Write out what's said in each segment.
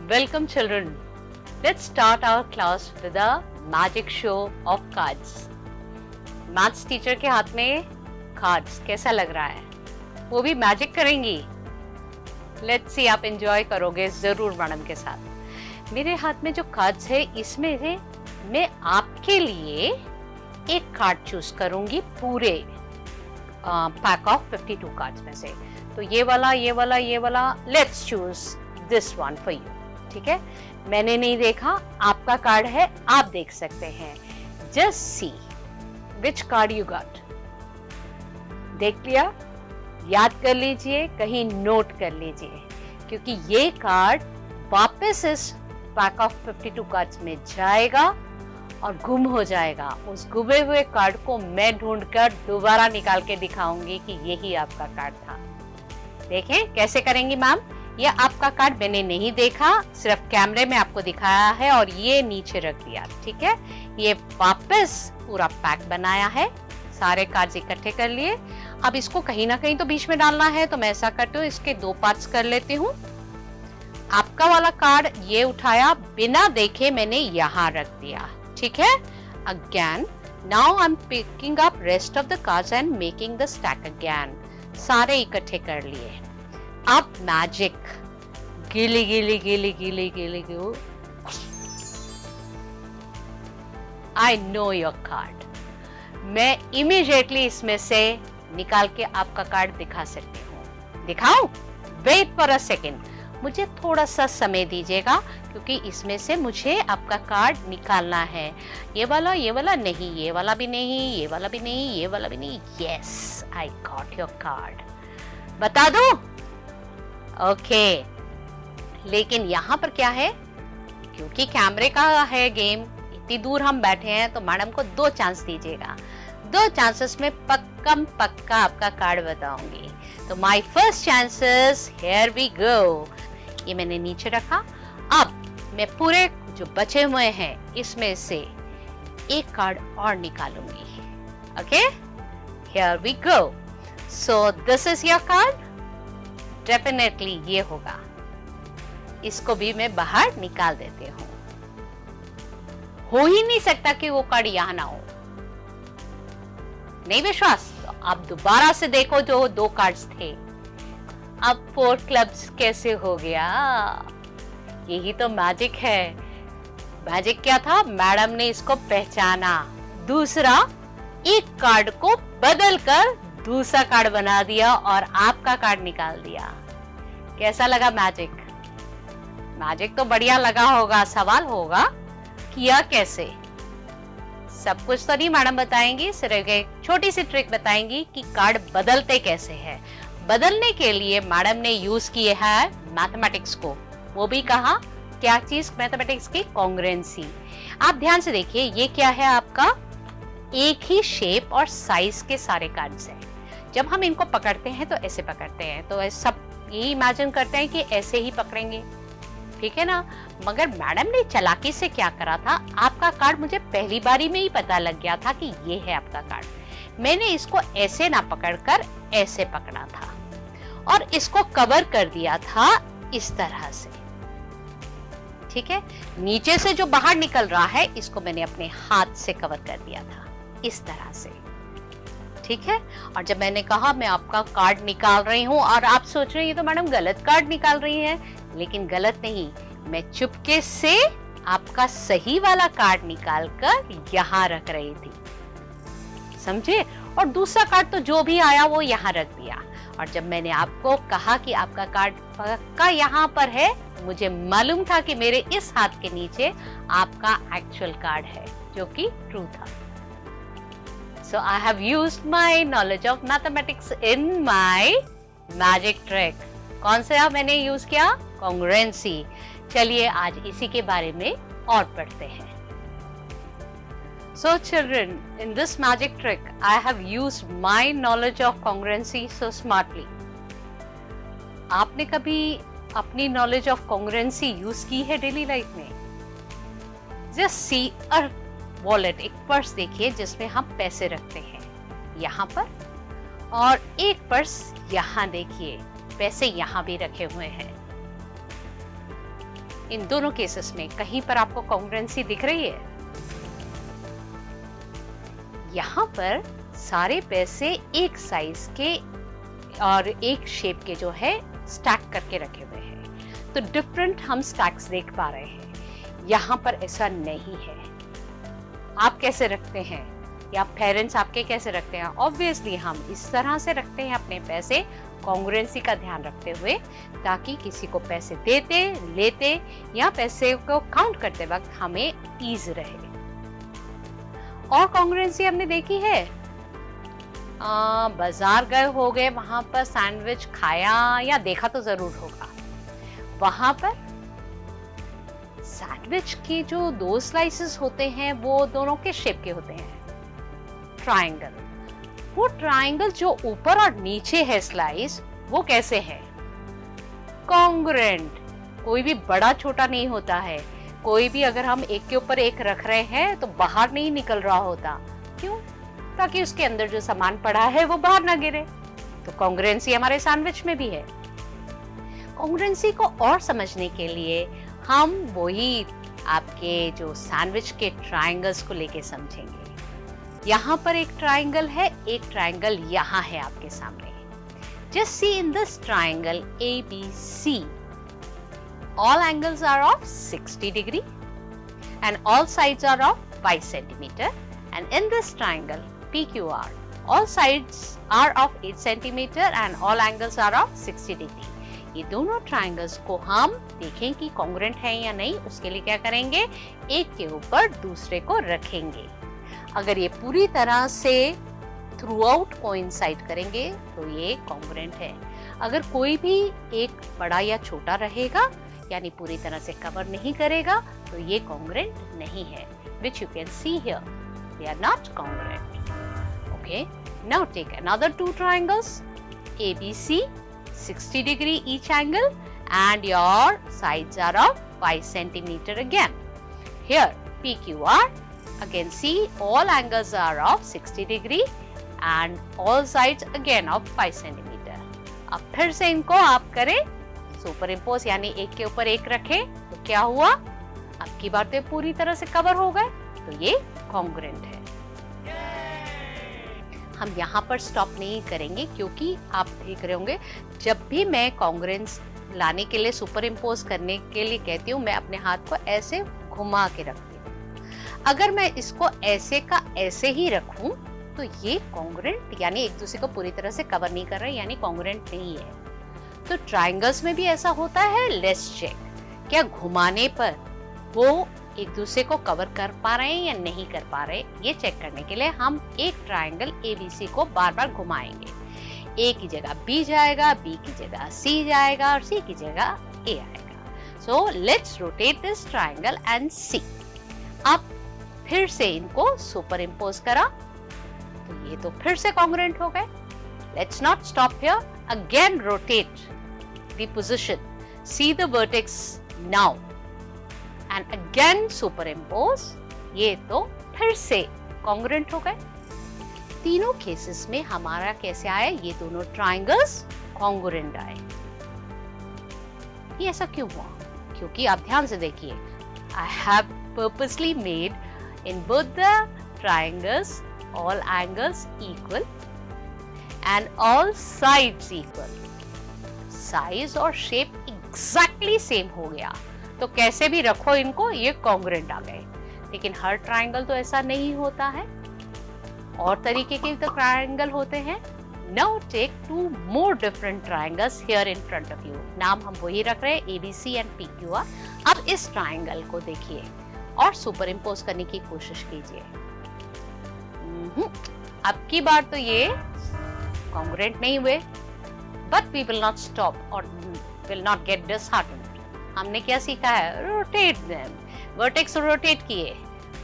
Welcome children. Let's start our class with a magic show of cards. Maths teacher के हाथ में cards कैसा लग रहा है? वो भी मैजिक करेंगी. Let's see, आप एंजॉय करोगे जरूर मैडम के साथ. मेरे हाथ में जो कार्ड्स है इसमें से मैं आपके लिए एक कार्ड चूज करूंगी पूरे पैक ऑफ 52 कार्ड्स में से. तो ये वाला let's choose this one for you. ठीक है, मैंने नहीं देखा, आपका कार्ड है, आप देख सकते हैं. Just see which card you got. देख लिया? याद कर लीजिए, कहीं नोट कर लीजिए, क्योंकि ये कार्ड वापस इस पैक ऑफ 52 कार्ड्स में जाएगा और गुम हो जाएगा. उस गुमे हुए कार्ड को मैं ढूंढकर दोबारा निकाल के दिखाऊंगी कि यही आपका कार्ड था. देखें कैसे करेंगी मैम. ये आपका कार्ड मैंने नहीं देखा, सिर्फ कैमरे में आपको दिखाया है और ये नीचे रख दिया. ठीक है, ये वापस पूरा पैक बनाया है, सारे कार्ड्स इकट्ठे कर लिए. अब इसको कहीं ना कहीं तो बीच में डालना है, तो मैं ऐसा करती हूँ, इसके 2 पार्ट्स कर लेती हूँ. आपका वाला कार्ड ये उठाया, बिना देखे मैंने यहाँ रख दिया. ठीक है, again now I am picking up rest of the cards and making the stack again. सारे इकट्ठे कर लिए. अब मैजिक गिली आई नो योर कार्ड. मैं इमीडिएटली इसमें से निकाल के आपका कार्ड दिखा सकती हूँ. दिखाऊं? वेट फॉर अ सेकेंड, मुझे थोड़ा सा समय दीजिएगा, क्योंकि इसमें से मुझे आपका कार्ड निकालना है. ये वाला नहीं, ये वाला भी नहीं, ये वाला भी नहीं, ये वाला भी नहीं. Yes, I got your card. बता दूं? ओके, लेकिन यहाँ पर क्या है, क्योंकि कैमरे का है गेम, इतनी दूर हम बैठे हैं, तो मैडम को 2 चांस दीजिएगा. 2 चांसेस में पक्का आपका कार्ड बताऊंगी. तो my first chances, here we go. ये मैंने नीचे रखा. अब मैं पूरे जो बचे हुए हैं इसमें से एक कार्ड और निकालूंगी. Okay, here we go. So this is your card. Definitely ये होगा. इसको भी मैं बाहर निकाल देती हूँ. हो ही नहीं सकता कि वो कार्ड यहाँ ना हो. नहीं विश्वास? तो आप दोबारा से देखो, जो 2 कार्ड्स थे. अब 4 क्लब्स कैसे हो गया? यही तो मैजिक है. मैजिक क्या था? मैडम ने इसको पहचाना. दूसरा, एक कार्ड को बदलकर दूसरा कार्ड बना दिया और आपका कार्ड निकाल दिया. कैसा लगा मैजिक? मैजिक तो बढ़िया लगा होगा. सवाल होगा किया कैसे? सब कुछ तो नहीं मैडम बताएंगी, सिर्फ एक छोटी सी ट्रिक बताएंगी कि कार्ड बदलते कैसे हैं. बदलने के लिए मैडम ने यूज किए है मैथमेटिक्स को. वो भी कहा क्या चीज? मैथमेटिक्स की कॉन्ग्रुएंसी. आप ध्यान से देखिए, ये क्या है आपका? एक ही शेप और साइज के सारे कार्ड्स हैं. जब हम इनको पकड़ते हैं तो ऐसे पकड़ते हैं, तो सब यही इमेजिन करते हैं कि ऐसे ही पकड़ेंगे. ठीक है ना? मगर मैडम ने चालाकी से क्या करा था, आपका कार्ड मुझे पहली बारी में ही पता लग गया था कि ये है आपका कार्ड. मैंने इसको ऐसे ना पकड़कर ऐसे पकड़ा था और इसको कवर कर दिया था इस तरह से. ठीक है, नीचे से जो बाहर निकल रहा है इसको मैंने अपने हाथ से कवर कर दिया था इस तरह से. ठीक है, और जब मैंने कहा मैं आपका कार्ड निकाल रही हूँ, और आप सोच रहे हैं ये तो मैडम गलत कार्ड निकाल रही है, लेकिन गलत नहीं, मैं चुपके से आपका सही वाला कार्ड निकालकर यहाँ रख रही थी. समझे? और दूसरा कार्ड तो जो भी आया वो यहाँ रख दिया. और जब मैंने आपको कहा कि आपका कार्ड पक्का यहाँ पर है, मुझे मालूम था कि मेरे इस हाथ के नीचे आपका एक्चुअल कार्ड है, जो कि ट्रू था. So I have used my knowledge of mathematics in my magic trick. कौन सा मैंने यूज किया? कॉन्ग्रुएंसी. चलिए आज इसी के बारे में और पढ़ते हैं. So children, in this magic trick, I have used my knowledge of congruency so smartly. आपने कभी अपनी knowledge of congruency यूज की है डेली लाइफ में? Just see a वॉलेट, एक पर्स देखिए जिसमें हम पैसे रखते हैं, यहाँ पर, और एक पर्स यहाँ देखिए, पैसे यहाँ भी रखे हुए हैं। इन दोनों केसेस में कहीं पर आपको कॉन्ग्रुएंसी दिख रही है? यहाँ पर सारे पैसे एक साइज के और एक शेप के जो है स्टैक करके रखे हुए हैं, तो डिफरेंट हम स्टैक्स देख पा रहे हैं। यहाँ पर ऐसा नहीं है। आप कैसे रखते हैं या पेरेंट्स आपके कैसे रखते हैं? ऑब्वियसली हम इस तरह से रखते हैं अपने पैसे, कॉन्ग्रुएंसी का ध्यान रखते हुए, ताकि किसी को पैसे देते लेते या पैसे को काउंट करते वक्त हमें ईज रहे। और कॉन्ग्रुएंसी हमने देखी है, बाजार गए हो गए, वहां पर सैंडविच खाया या देखा तो जरूर होगा, वहां पर सैंडविच के जो 2 स्लाइसेस होते हैं वो दोनों के शेप के होते हैं, ट्रायंगल। वो ट्रायंगल जो ऊपर और नीचे है स्लाइस, वो कैसे है? कॉन्ग्रुएंट। कोई भी बड़ा छोटा नहीं होता है। कोई भी अगर हम एक के ऊपर एक रख रहे हैं तो बाहर नहीं निकल रहा होता। क्यों? ताकि उसके अंदर जो सामान पड़ा है वो बाहर ना गिरे। तो कॉन्ग्रुएंसी हमारे सैंडविच में भी है। कॉन्ग्रुएंसी को और समझने के लिए हम वही आपके जो सैंडविच के ट्रायंगल्स को लेके समझेंगे। यहाँ पर एक ट्रायंगल है, एक ट्रायंगल यहाँ है आपके सामने। Just see in this triangle ABC. All angles are of 60 degree and all sides are of 5 centimeter. And in this triangle PQR, all sides are of 8 centimeter and all angles are of 60 degree. ये दोनों triangles को हम देखें कि congruent है या नहीं, उसके लिए क्या करेंगे? एक के ऊपर दूसरे को रखेंगे। अगर ये पूरी तरह से थ्रू आउट कोइंसाइड करेंगे तो ये कॉन्ग्रुएंट है। अगर कोई भी एक बड़ा या छोटा रहेगा यानी पूरी तरह से कवर नहीं करेगा तो ये कॉन्ग्रुएंट नहीं है, which you can see here. They are not congruent. Okay. Now take another 2 triangles, ABC, 60 degree each angle, and your sides are of 5 centimeter again. Here PQR, again see all angles are of 60 degree and all sides again of 5 centimeter. अब फिर से इनको आप करें super impose, यानी एक के ऊपर एक रखें तो क्या हुआ? अब की बार तो पूरी तरह से कवर हो गए, तो ये कॉन्ग्रुएंट है। हम यहाँ पर स्टॉप नहीं करेंगे क्योंकि आप देख रहे होंगे जब भी मैं कॉन्ग्रुएंस लाने के लिए, सुपर इम्पोज करने के लिए कहती हूँ, मैं अपने हाथ को ऐसे घुमा के रखती हूँ। अगर मैं इसको ऐसे का ऐसे ही रखूं तो ये कॉन्ग्रुएंट यानी एक दूसरे को पूरी तरह से कवर नहीं कर रहे, यानी कॉन्ग्रुएंट नहीं है। तो ट्रायंगल्स में भी ऐसा होता है। लेट्स चेक, क्या घुमाने पर वो एक दूसरे को कवर कर पा रहे हैं या नहीं कर पा रहे, ये चेक करने के लिए हम एक ट्रायंगल ABC को बार बार घुमाएंगे। A की जगह B जाएगा, B की जगह C जाएगा और C की जगह A आएगा। So let's rotate this triangle and see. अब फिर से इनको सुपर इम्पोज करा तो ये तो फिर से कॉन्ग्रुएंट हो गए। Let's not stop here, again rotate the position, see the vertex now and again super impose. ये तो फिर से कॉन्ग्रुएंट हो गए। तीनों केसेस में हमारा कैसे आया? ये दोनों ट्रायंगल्स कॉन्ग्रुएंट आए। ये ऐसा क्यों हुआ? क्योंकि आप ध्यान से देखिए, I have purposely made in both the triangles all angles equal and all sides equal. Size और shape exactly same हो गया, तो कैसे भी रखो इनको ये कॉन्ग्रुएंट आ गए। लेकिन हर ट्रायंगल तो ऐसा नहीं होता है, और तरीके के तो ट्रायंगल होते हैं। Now take 2 more different triangles here in front of you. नाम हम वही रख रहे हैं, ABC and PQR। अब इस ट्रायंगल को देखिए और सुपर इम्पोज करने की कोशिश कीजिए। अब की बार तो ये कॉन्ग्रुएंट नहीं हुए, but we will not stop or will not get disheartened. हमने क्या सीखा है? रोटेट देम, वर्टेक्स रोटेट किए।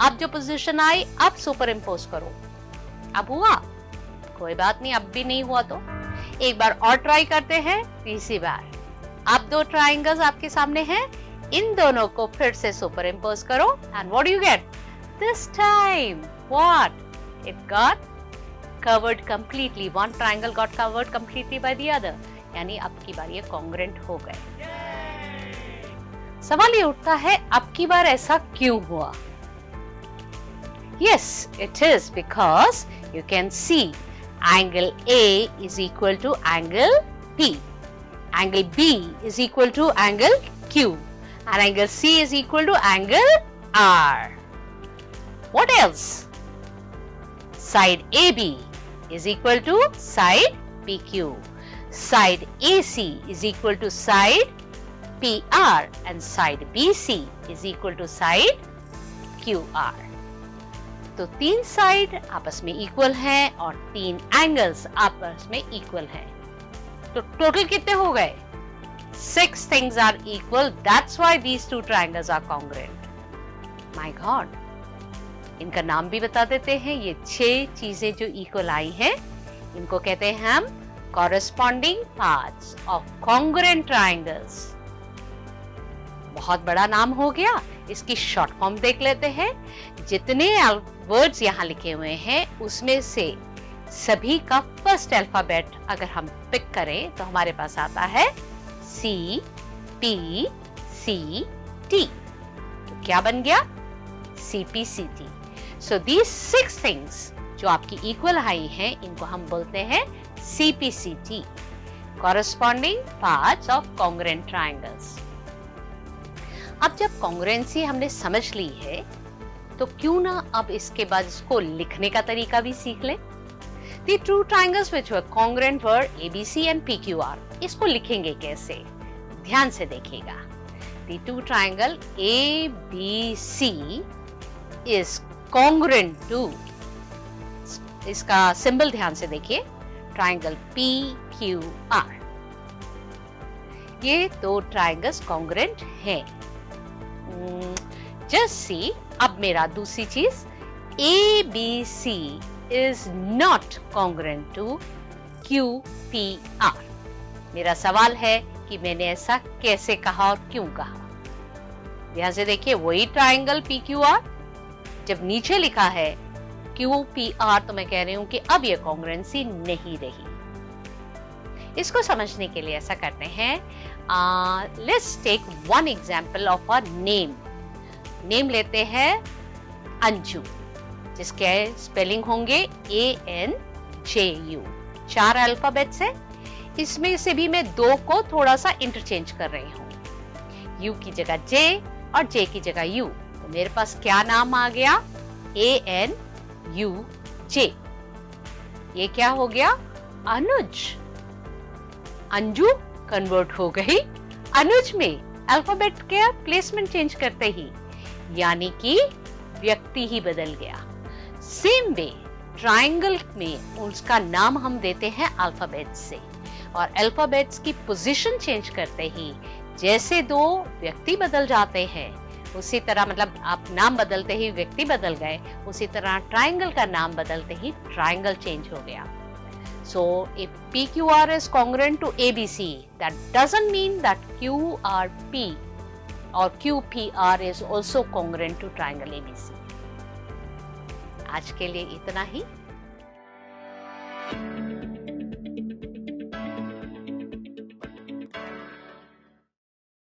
अब जो पोजीशन आई, अब सुपर इम्पोज करो। अब हुआ? कोई बात नहीं, अब भी नहीं हुआ तो एक बार और ट्राई करते हैं, तीसरी बार। अब 2 ट्रायंगल्स आपके सामने हैं, इन दोनों को फिर से सुपर इम्पोज करो and what do you get? this time what? It got covered completely. One triangle got covered completely by the other. यानी अब की बार ये congruent हो गए। सवाल ये उठता है अब की बार ऐसा क्यों हुआ? Yes, it is because you can see angle A is equal to angle P. Angle B is equal to angle Q. And angle C is equal to angle R. What else? Side AB is equal to side PQ. Side AC is equal to side PR. And side BC is equal to side QR. तो तीन side आपस में equal हैं और तीन angles आपस में equal हैं। तो टोटल कितने हो गए? 6 things are equal. That's why these two triangles are congruent. My God. इनका नाम भी बता देते हैं। ये 6 चीजें जो इक्वल आई हैं, इनको कहते हैं हम corresponding parts of congruent triangles. बहुत बड़ा नाम हो गया। इसकी शॉर्ट फॉर्म देख लेते हैं। जितने वर्ड्स यहाँ लिखे हुए हैं उसमें से सभी का फर्स्ट अल्फाबेट अगर हम पिक करें तो हमारे पास आता है C P C T। तो क्या बन गया? CPCT। So these 6 things जो आपकी इक्वल आई हैं इनको हम बोलते हैं CPCT, corresponding parts of congruent triangles। अब जब कॉन्ग्रुएंसी हमने समझ ली है तो क्यों ना अब इसके बाद इसको लिखने का तरीका भी सीख लें। The two triangles which were congruent were ABC and PQR। इसको लिखेंगे कैसे? ध्यान से देखिएगा। The two triangle ABC is congruent to, इसका सिंबल ध्यान से देखिए, ट्राइंगल PQR। ये दो ट्राइंगल्स कॉन्ग्रुएंट हैं। Just see, अब मेरा दूसरी चीज, ABC is not congruent to QPR। मेरा सवाल है कि मैंने ऐसा कैसे कहा और क्यों कहा। ध्यान से देखिए, वही ट्राइंगल PQR, जब नीचे लिखा है QPR तो मैं कह रही हूं कि अब ये कॉन्ग्रुएंसी नहीं रही। इसको समझने के लिए ऐसा करते हैं, let's take one example of a name. Name लेते हैं अंजू, जिसके स्पेलिंग होंगे ANJU। 4 अल्फाबेट्स है, इसमें से भी मैं 2 को थोड़ा सा इंटरचेंज कर रही हूँ। U की जगह J और J की जगह U। तो मेरे पास क्या नाम आ गया? ANUJ। ये क्या हो गया? अनुज। अंजू कन्वर्ट हो गई अनुज में, अल्फाबेट के प्लेसमेंट चेंज करते ही, यानी कि व्यक्ति ही बदल गया। सेम वे ट्राइंगल में उसका नाम हम देते हैं अल्फाबेट से, और अल्फाबेट्स की पोजीशन चेंज करते ही जैसे 2 व्यक्ति बदल जाते हैं, उसी तरह, मतलब आप नाम बदलते ही व्यक्ति बदल गए, उसी तरह ट्राइंगल का नाम बदलते ही ट्राइंगल चेंज हो गया। So if PQR is congruent to ABC, that doesn't mean that QRP or QPR is also congruent to triangle ABC। आज के लिए इतना ही।